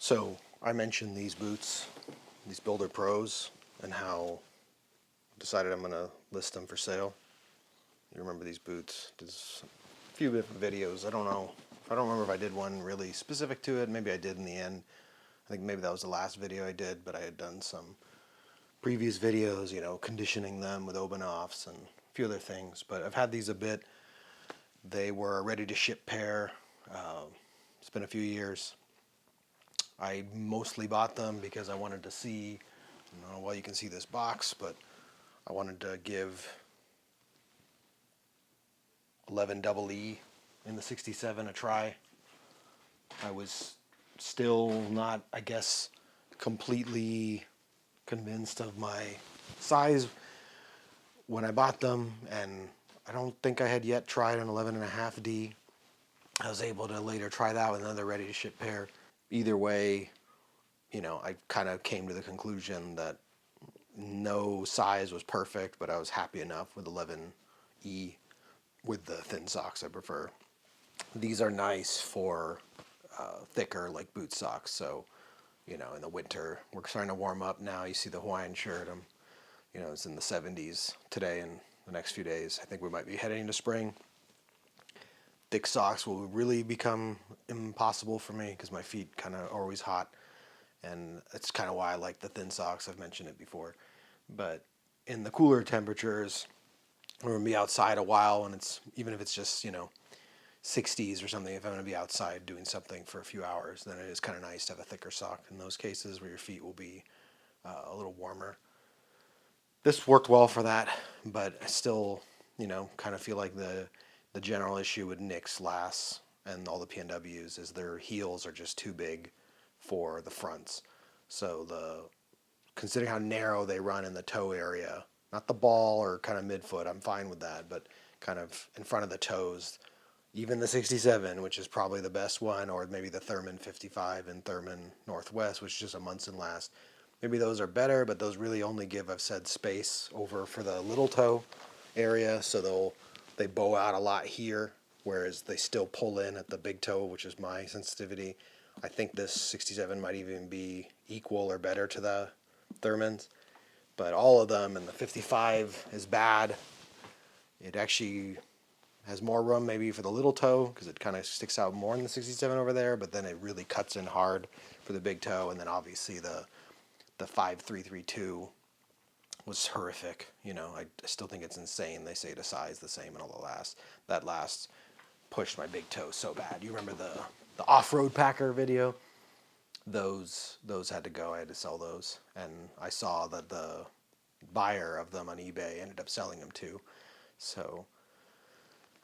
So I mentioned these boots, these Builder Pros, and how I decided I'm going to list them for sale. You remember these boots? There's a few different videos. I don't know. I don't remember if I did one really specific to it. Maybe I did in the end. I think maybe that was the last video I did, but I had done some previous videos, conditioning them with open-offs and a few other things. But I've had these a bit. They were a ready-to-ship pair. It's been a few years. I mostly bought them because I wanted to see, well, you can see this box, but I wanted to give 11 EE in the 67 a try. I was still not, I guess, completely convinced of my size when I bought them, and I don't think I had yet tried an 11.5D. I was able to later try that with another ready-to-ship pair. Either way, I kind of came to the conclusion that no size was perfect, but I was happy enough with 11E with the thin socks I prefer. These are nice for thicker, like boot socks. So, in the winter, we're starting to warm up now. You see the Hawaiian shirt. It's in the 70s today and the next few days. I think we might be heading into spring. Thick socks will really become impossible for me because my feet kind of are always hot. And it's kind of why I like the thin socks. I've mentioned it before. But in the cooler temperatures, we're going to be outside a while, and even if it's just, 60s or something, if I'm going to be outside doing something for a few hours, then it is kind of nice to have a thicker sock in those cases where your feet will be a little warmer. This worked well for that, but I still, kind of feel like the general issue with Nicks lasts and all the PNWs is their heels are just too big for the fronts. So considering how narrow they run in the toe area, not the ball or kind of midfoot, I'm fine with that, but kind of in front of the toes, even the 67, which is probably the best one, or maybe the Thurman 55 and Thurman Northwest, which is just a Munson last. Maybe those are better, but those really only give, I've said, space over for the little toe area, so they bow out a lot here, whereas they still pull in at the big toe, which is my sensitivity. I think this 67 might even be equal or better to the Thurmans, but all of them, and the 55 is bad. It actually has more room maybe for the little toe because it kind of sticks out more in the 67 over there, but then it really cuts in hard for the big toe, and then obviously the 5332 was horrific. I still think it's insane. They say to size the same and all that last pushed my big toe so bad. You remember the off-road packer video? Those had to go. I had to sell those, and I saw that the buyer of them on eBay ended up selling them too. So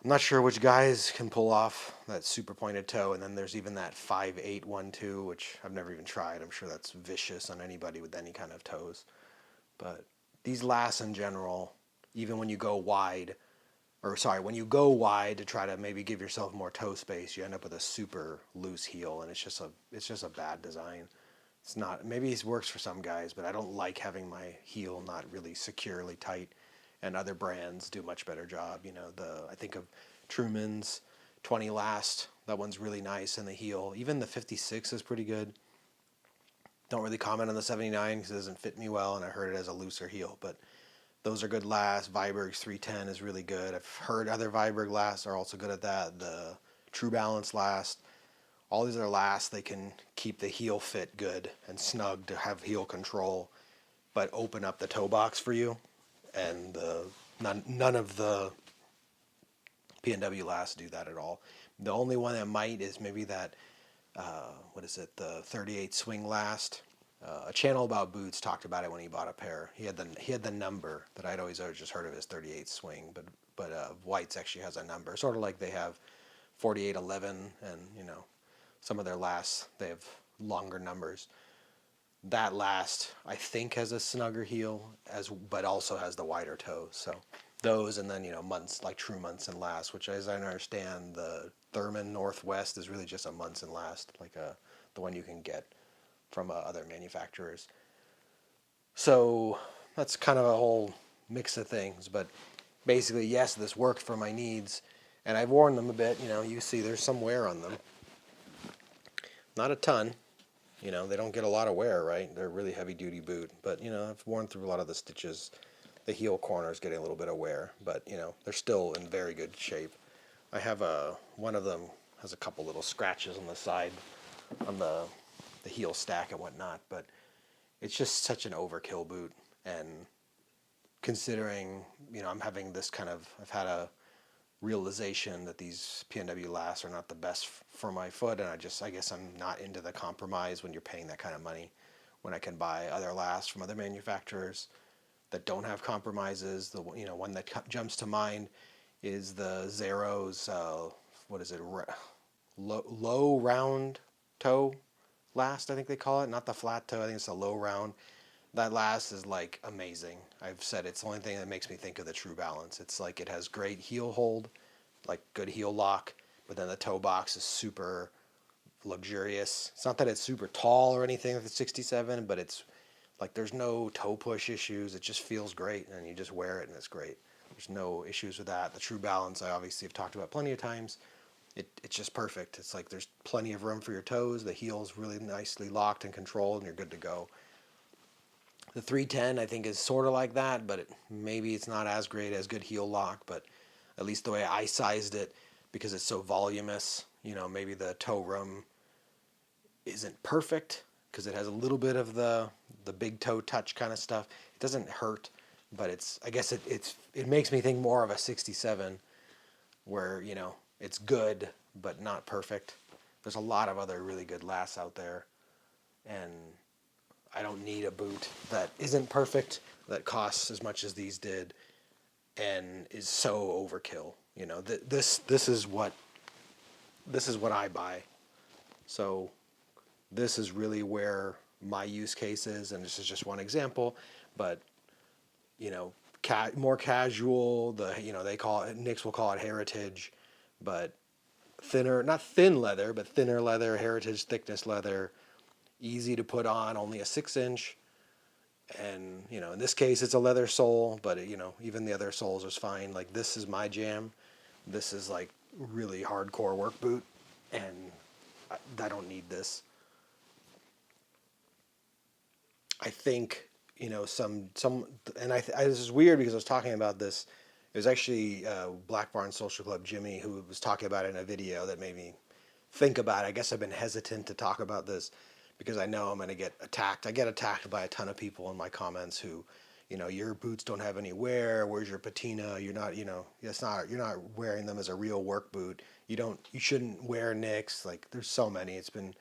I'm not sure which guys can pull off that super pointed toe, and then there's even that 5812, which I've never even tried. I'm sure that's vicious on anybody with any kind of toes. But these last in general, even when you go wide, when you go wide to try to maybe give yourself more toe space, you end up with a super loose heel, and it's just a bad design. It's not, maybe it works for some guys, but I don't like having my heel not really securely tight, and other brands do a much better job. I think of Truman's 20 last, that one's really nice in the heel. Even the 56 is pretty good. Don't really comment on the 79 because it doesn't fit me well, and I heard it has a looser heel, but those are good last. Viberg's 310 is really good. I've heard other Viberg lasts are also good at that. The True Balance last. All these are last. They can keep the heel fit good and snug to have heel control, but open up the toe box for you. And none of the PNW lasts do that at all. The only one that might is maybe that, the 38 swing last. A channel about boots talked about it when he bought a pair. He had the number that I'd always just heard of as 38 swing, but White's actually has a number, sort of like they have 4811, and some of their lasts they have longer numbers. That last I think has a snugger heel but also has the wider toes. So those, and then months like True Munson last, which as I understand the Thurman Northwest is really just a Munson last, like the one you can get from other manufacturers. So that's kind of a whole mix of things, but basically, yes, this worked for my needs, and I've worn them a bit. You see there's some wear on them. Not a ton, You know, they don't get a lot of wear, right? They're a really heavy duty boot, but you know, I've worn through a lot of the stitches. The heel corner is getting a little bit of wear, but you know, they're still in very good shape. I have one of them has a couple little scratches on the side on the heel stack and whatnot, but it's just such an overkill boot. And considering, you know, I've had a realization that these PNW lasts are not the best for my foot, and I guess I'm not into the compromise when you're paying that kind of money, when I can buy other lasts from other manufacturers that don't have compromises. The one that jumps to mind is the Zero's what is it, low round toe last, I think they call it, not the flat toe. I think it's a low round. That last is like amazing. I've said it's the only thing that makes me think of the True Balance. It's like it has great heel hold, like good heel lock, but then the toe box is super luxurious. It's not that it's super tall or anything with the 67, but it's like there's no toe push issues. It just feels great, and you just wear it and it's great. There's no issues with that. The True Balance, I obviously have talked about plenty of times. It's just perfect. It's like there's plenty of room for your toes. The heel's really nicely locked and controlled, and you're good to go. The 310 I think is sort of like that, but maybe it's not as great as good heel lock, but at least the way I sized it, because it's so voluminous, you know, maybe the toe room isn't perfect because it has a little bit of the big toe touch kind of stuff. It doesn't hurt, but I guess it makes me think more of a 67 where, you know, it's good but not perfect. There's a lot of other really good lasts out there, and I don't need a boot that isn't perfect, that costs as much as these did, and is so overkill. You know, this is what I buy. So this is really where my use case is, and this is just one example. But you know, more casual. They call it, Nicks will call it heritage, but thinner, not thin leather, but thinner leather, heritage thickness leather, easy to put on, only a 6-inch. And you know, in this case it's a leather sole, but you know, even the other soles is fine. Like, this is my jam. This is like really hardcore work boot, and I don't need this. I think, you know, and this is weird because I was talking about this. It was actually Black Barn Social Club Jimmy who was talking about it in a video that made me think about it. I guess I've been hesitant to talk about this because I know I'm going to get attacked. I get attacked by a ton of people in my comments who, you know, your boots don't have any wear. Where's your patina? You're not, you know, you're not wearing them as a real work boot. You shouldn't wear Nicks. Like, there's so many. It's been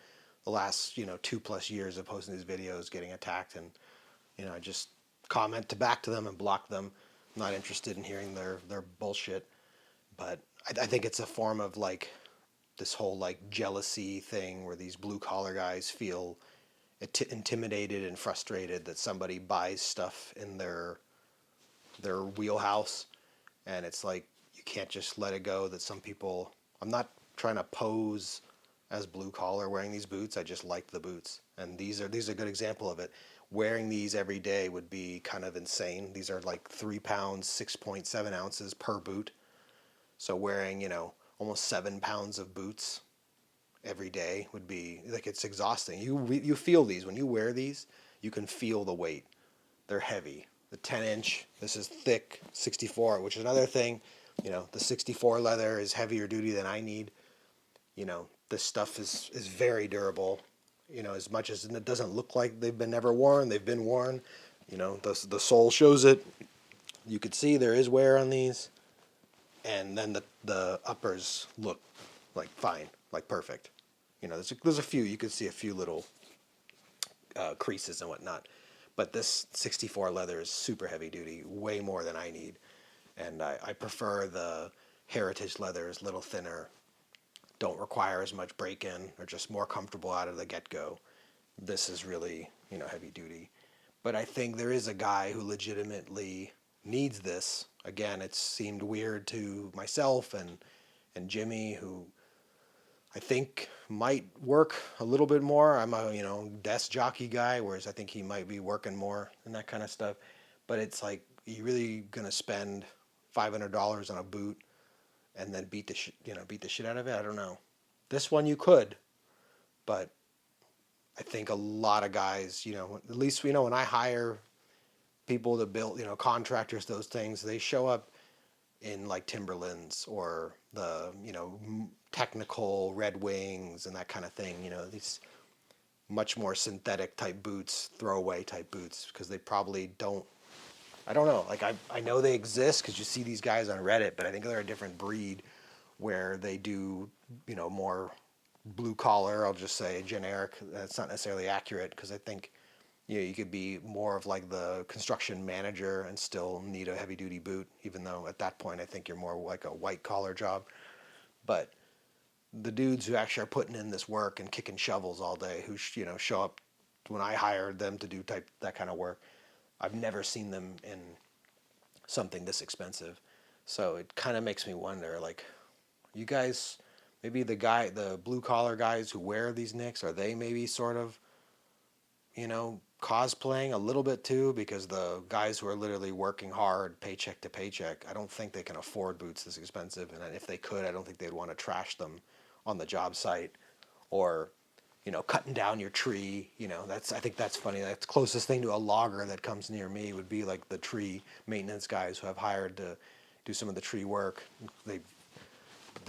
the last, you know, 2+ years of posting these videos, getting attacked, and you know, I just comment back to them and block them. I'm not interested in hearing their bullshit. But I think it's a form of like this whole like jealousy thing where these blue collar guys feel intimidated and frustrated that somebody buys stuff in their wheelhouse, and it's like you can't just let it go that some people. I'm not trying to pose as blue collar wearing these boots. I just like the boots, and these are a good example of it. Wearing these every day would be kind of insane. These are like 3 pounds, 6.7 ounces per boot. So wearing, you know, almost 7 pounds of boots every day would be like, it's exhausting. You feel these when you wear these. You can feel the weight. They're heavy. The 10-inch. This is thick 64, which is another thing. You know, the 64 leather is heavier duty than I need. You know, this stuff is very durable. You know, as much as it doesn't look like they've been never worn, they've been worn. You know, the sole shows it. You could see there is wear on these, and then the uppers look like fine, like perfect. You know, there's a few, you could see a few little creases and whatnot, but this 64 leather is super heavy duty, way more than I need, and I prefer the heritage leathers, a little thinner, don't require as much break-in, are just more comfortable out of the get-go. This is really, you know, heavy duty. But I think there is a guy who legitimately needs this. Again, it seemed weird to myself and Jimmy, who I think might work a little bit more. I'm a, you know, desk jockey guy, whereas I think he might be working more and that kind of stuff. But it's like, you really gonna spend $500 on a boot and then beat the shit out of it? I don't know. This one you could, but I think a lot of guys, at least, when I hire people to build, contractors, those things, they show up in like Timberlands or the, technical Red Wings and that kind of thing, these much more synthetic type boots, throwaway type boots, because they probably don't, I don't know, like I know they exist because you see these guys on Reddit, but I think they're a different breed where they do, more blue collar, I'll just say generic. That's not necessarily accurate because I think, you could be more of like the construction manager and still need a heavy duty boot, even though at that point I think you're more like a white collar job. But the dudes who actually are putting in this work and kicking shovels all day, who show up when I hired them to do that kind of work, I've never seen them in something this expensive. So it kind of makes me wonder, like, you guys, maybe the blue collar guys who wear these Nicks, are they maybe sort of, cosplaying a little bit too? Because the guys who are literally working hard, paycheck to paycheck, I don't think they can afford boots this expensive. And if they could, I don't think they'd want to trash them on the job site, or, cutting down your tree. I think that's funny. That's the closest thing to a logger that comes near me would be like the tree maintenance guys who I've hired to do some of the tree work. The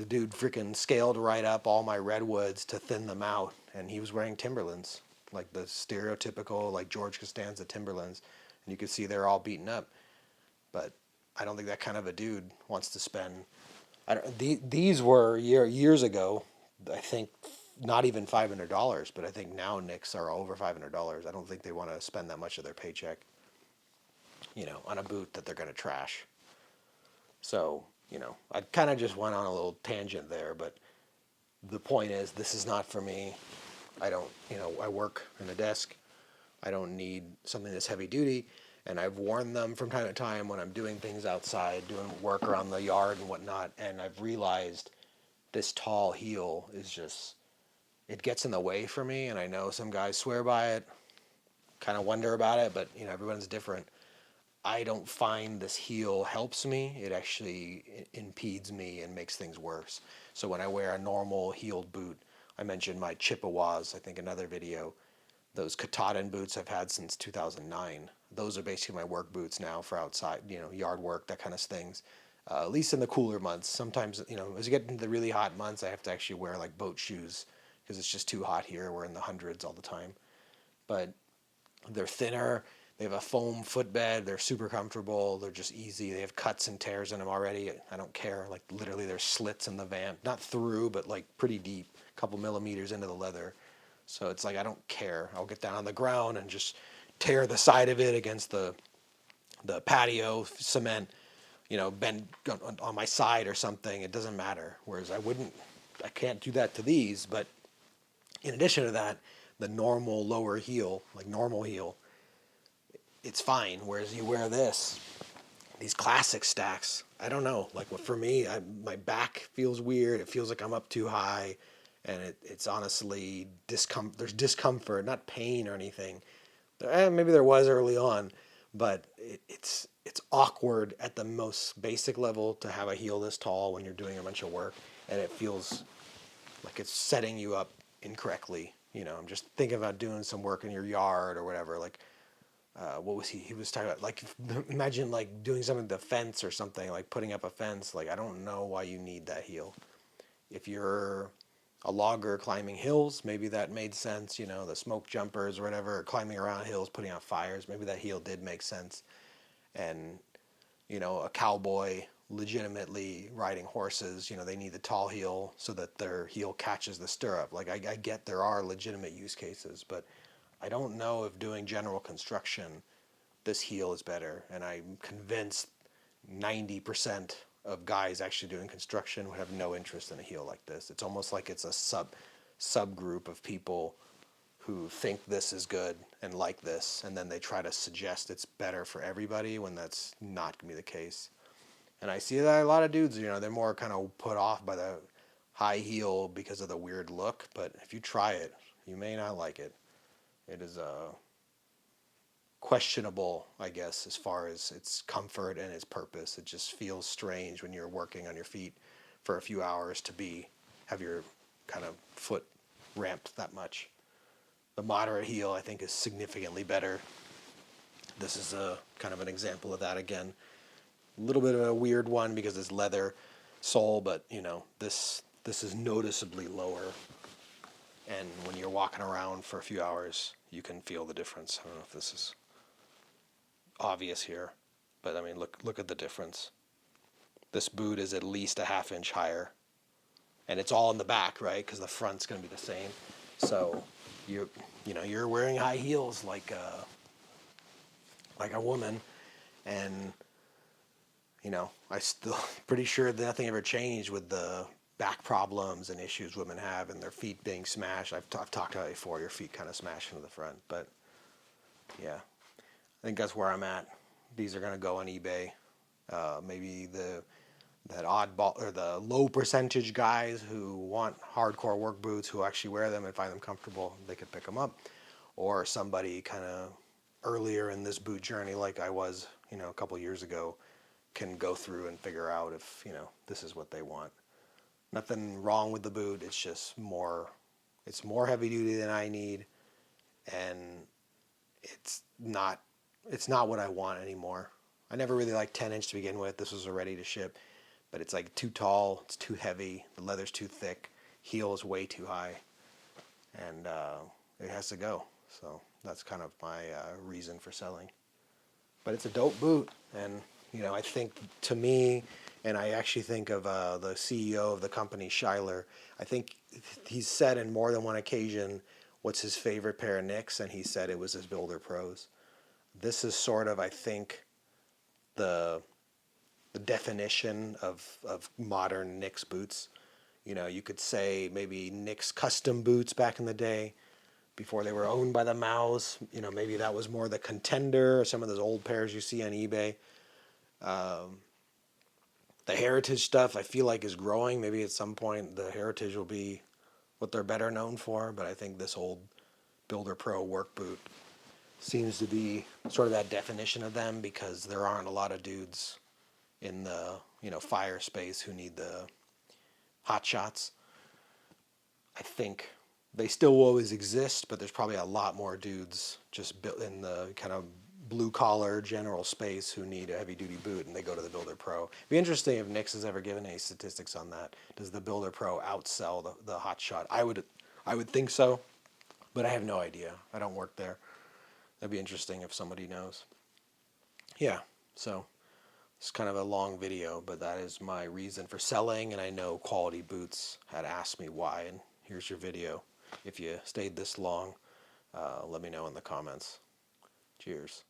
dude freaking scaled right up all my redwoods to thin them out, and he was wearing Timberlands, like the stereotypical like George Costanza Timberlands, and you could see they're all beaten up. But I don't think that kind of a dude wants to spend. I don't. These were years ago. I think not even $500, but I think now Nicks are over $500. I don't think they want to spend that much of their paycheck, on a boot that they're going to trash. So, I kind of just went on a little tangent there, but the point is, this is not for me. I don't, I work in a desk. I don't need something that's heavy duty. And I've worn them from time to time when I'm doing things outside, doing work around the yard and whatnot. And I've realized this tall heel is just, it gets in the way for me. And I know some guys swear by it, kind of wonder about it, but, everyone's different. I don't find this heel helps me. It actually impedes me and makes things worse. So when I wear a normal heeled boot, I mentioned my Chippewas, I think another video, those Katahdin boots I've had since 2009. Those are basically my work boots now for outside, yard work, that kind of things. At least in the cooler months. Sometimes, as you get into the really hot months, I have to actually wear like boat shoes because it's just too hot here. We're in the hundreds all the time. But they're thinner. They have a foam footbed. They're super comfortable. They're just easy. They have cuts and tears in them already. I don't care. Like literally there's slits in the vamp. Not through, but like pretty deep. A couple millimeters into the leather. So it's like I don't care. I'll get down on the ground and just tear the side of it against the patio cement, bend on my side or something. It doesn't matter. Whereas I can't do that to these. But in addition to that, the normal lower heel, like normal heel, it's fine. Whereas you wear these classic stacks, I don't know. Like for me, my back feels weird. It feels like I'm up too high, and it's honestly discomfort. There's discomfort, not pain or anything. Maybe there was early on, but it's awkward at the most basic level to have a heel this tall when you're doing a bunch of work, and it feels like it's setting you up incorrectly. I'm just thinking about doing some work in your yard or whatever. Like, what was he? He was talking about, like, imagine like doing something to the fence or something, like putting up a fence. Like, I don't know why you need that heel. If you're a logger climbing hills, maybe that made sense. The smoke jumpers or whatever, climbing around hills, putting out fires. Maybe that heel did make sense. And, a cowboy legitimately riding horses, they need the tall heel so that their heel catches the stirrup. Like, I get there are legitimate use cases, but I don't know if doing general construction, this heel is better. And I'm convinced 90% of guys actually doing construction would have no interest in a heel like this. It's almost like it's a subgroup of people who think this is good and like this, and then they try to suggest it's better for everybody when that's not going to be the case. And I see that a lot of dudes, they're more kind of put off by the high heel because of the weird look, but if you try it, you may not like it. It is questionable, I guess, as far as its comfort and its purpose. It just feels strange when you're working on your feet for a few hours to have your kind of foot ramped that much. The moderate heel, I think, is significantly better. This is a kind of an example of that again. A little bit of a weird one because it's leather sole, but you know, this is noticeably lower. And when you're walking around for a few hours, you can feel the difference. I don't know if this is obvious here, but I mean, look at the difference. This boot is at least a half inch higher, and it's all in the back, right? Because the front's going to be the same. So you're wearing high heels like a woman, and you know, I still pretty sure that nothing ever changed with the back problems and issues women have and their feet being smashed. I've talked about it before. Your feet kind of smash into the front, but yeah, I think that's where I'm at. These are gonna go on eBay. Maybe that oddball or the low percentage guys who want hardcore work boots who actually wear them and find them comfortable, they could pick them up, or somebody kind of earlier in this boot journey like I was, you know, a couple years ago, can go through and figure out if, you know, this is what they want. Nothing wrong with the boot. It's more heavy duty than I need, and it's not what I want anymore. I never really liked 10-inch to begin with. This was a ready to ship, but it's like too tall, it's too heavy, the leather's too thick, heel is way too high, and it has to go. So that's kind of my reason for selling. But it's a dope boot, and you know, I think to me, and I actually think of the CEO of the company, Schuyler. I think he's said in more than one occasion what's his favorite pair of Nicks, and he said it was his Builder Pros. This is sort of, I think, the definition of modern Nicks boots. You know, you could say maybe Nicks custom boots back in the day, before they were owned by the Maus. You know, maybe that was more the Contender or some of those old pairs you see on eBay. The heritage stuff I feel like is growing. Maybe at some point the heritage will be what they're better known for, but I think this old Builder Pro work boot seems to be sort of that definition of them, because there aren't a lot of dudes in the, you know, fire space who need the hot shots. I think they still will always exist, but there's probably a lot more dudes just built in the kind of blue collar general space who need a heavy duty boot, and they go to the Builder Pro. It'd be interesting if Nicks has ever given any statistics on that. Does the Builder Pro outsell the hot shot? I would think so, but I have no idea. I don't work there. That'd be interesting if somebody knows. Yeah, so it's kind of a long video, but that is my reason for selling, and I know Quality Boots had asked me why, and here's your video. If you stayed this long, let me know in the comments. Cheers.